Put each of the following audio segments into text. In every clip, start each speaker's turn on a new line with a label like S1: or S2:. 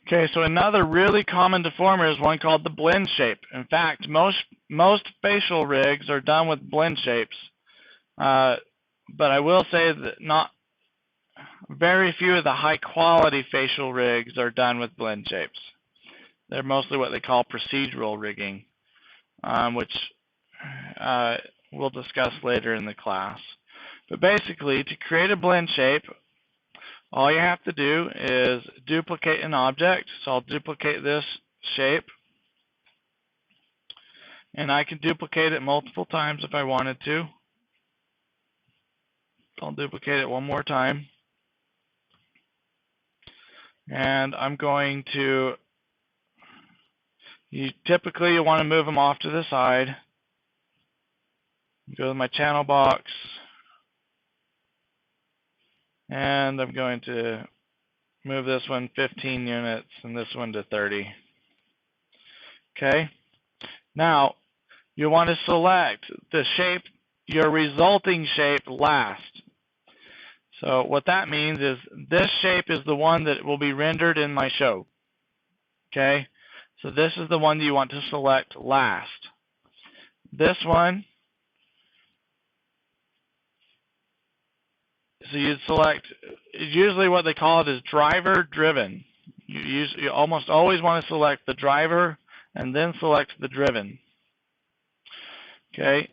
S1: Okay, so another really common deformer is one called the blend shape. In fact, most facial rigs are done with blend shapes, but I will say that not very few of the high quality facial rigs are done with blend shapes. They're mostly what they call procedural rigging, which we'll discuss later in the class. But basically, to create a blend shape, all you have to do is duplicate an object. So I'll duplicate this shape. And I can duplicate it multiple times if I wanted to. I'll duplicate it one more time. And I'm going to, typically you want to move them off to the side. Go to my channel box. And I'm going to move this one 15 units and this one to 30. Okay. Now, you want to select the shape, your resulting shape last. So what that means is this shape is the one that will be rendered in my show. Okay. So this is the one you want to select last. This one, so you'd select, usually what they call it is driver driven. You almost always want to select the driver and then select the driven. Okay,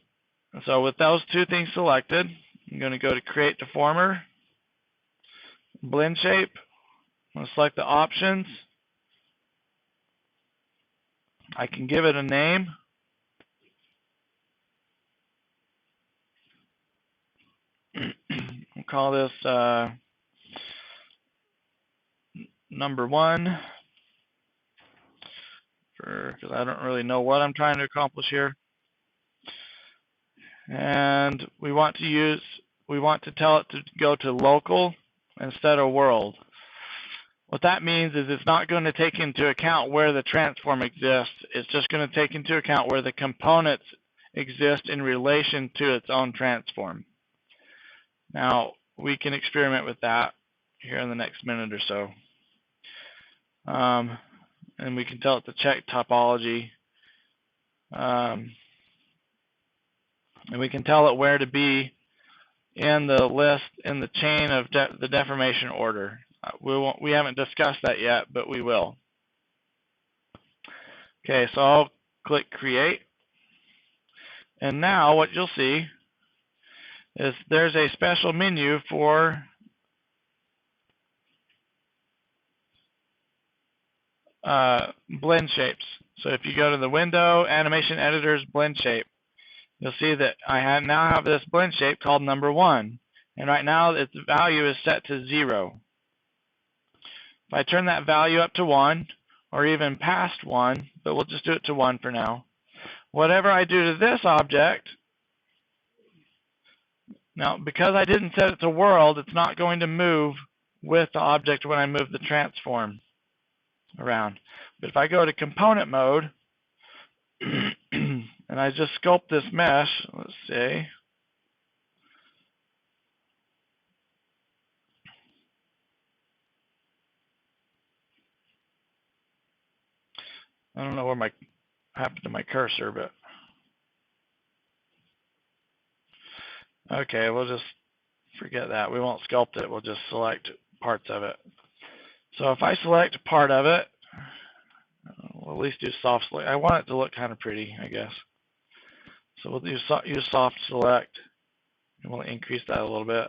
S1: so with those two things selected, I'm going to go to Create Deformer, Blend Shape. I'm going to select the options. I can give it a name. We'll call this number 1, because I don't really know what I'm trying to accomplish here. And we want to tell it to go to local instead of world. What that means is it's not going to take into account where the transform exists. It's just going to take into account where the components exist in relation to its own transform. Now, we can experiment with that here in the next minute or so. And we can tell it to check topology. And we can tell it where to be in the list, in the chain of the deformation order. We haven't discussed that yet, but we will. Okay, so I'll click Create. And now what you'll see is there's a special menu for blend shapes. So if you go to the window, Animation Editors, Blend Shape, you'll see that I now have this blend shape called number 1. And right now its value is set to 0. If I turn that value up to 1, or even past 1, but we'll just do it to 1 for now. Whatever I do to this object, now because I didn't set it to world, it's not going to move with the object when I move the transform around. But if I go to component mode, and I just sculpt this mesh, let's see. I don't know what happened to my cursor, but okay, we'll just forget that. We won't sculpt it. We'll just select parts of it. So if I select part of it, we'll at least do soft select. I want it to look kind of pretty, I guess. So we'll use soft select, and we'll increase that a little bit.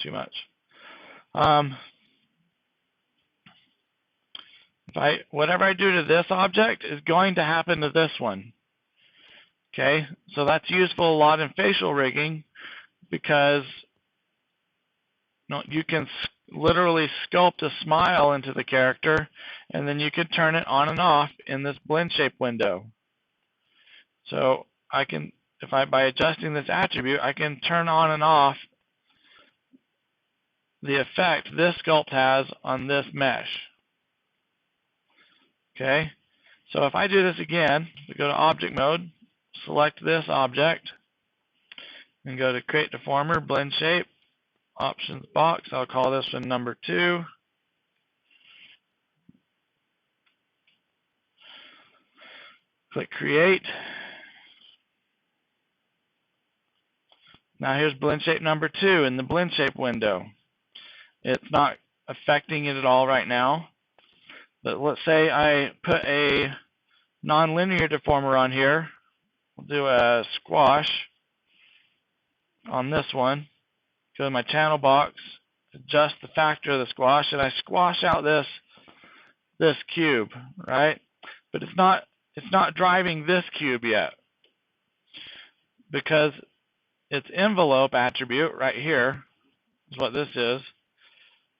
S1: Too much. Whatever I do to this object is going to happen to this one. Okay, so that's useful a lot in facial rigging because you can literally sculpt a smile into the character, and then you can turn it on and off in this blend shape window. So I can, by adjusting this attribute, I can turn on and off the effect this sculpt has on this mesh. Okay, so if I do this again, we go to object mode, select this object, and go to Create Deformer, Blend Shape, Options box. I'll call this one number 2. Click Create. Now here's blend shape number 2 in the blend shape window. It's not affecting it at all right now. But let's say I put a nonlinear deformer on here. We'll do a squash on this one. Go to my channel box, adjust the factor of the squash, and I squash out this cube, right? But it's not driving this cube yet, because its envelope attribute right here is what this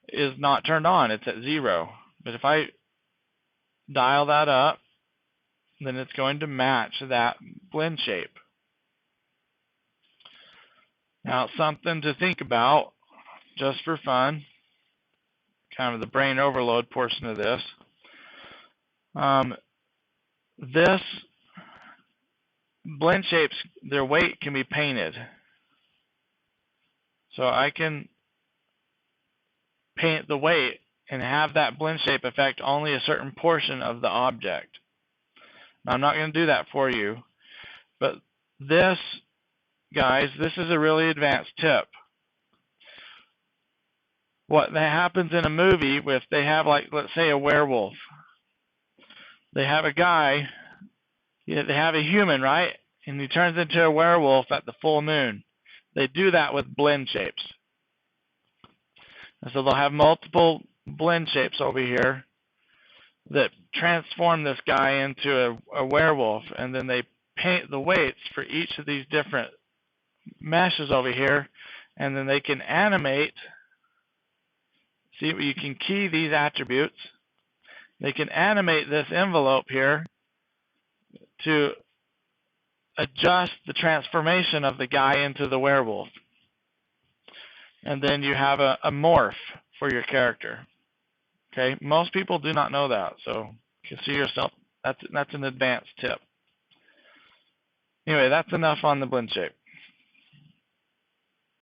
S1: is not turned on. It's at 0. But if I dial that up, then it's going to match that blend shape. Now, something to think about, just for fun, kind of the brain overload portion of this. This blend shapes, their weight can be painted. So I can paint the weight and have that blend shape affect only a certain portion of the object. Now, I'm not going to do that for you, but this, guys, this is a really advanced tip. What happens in a movie if they have, like, let's say a werewolf. They have a guy, they have a human, right? And he turns into a werewolf at the full moon. They do that with blend shapes. And so they'll have multiple blend shapes over here that transform this guy into a werewolf, and then they paint the weights for each of these different meshes over here, and then they can animate. See, you can key these attributes. They can animate this envelope here to adjust the transformation of the guy into the werewolf. And then you have a morph for your character. Okay, most people do not know that, so you can see yourself. That's an advanced tip. Anyway, that's enough on the blend shape.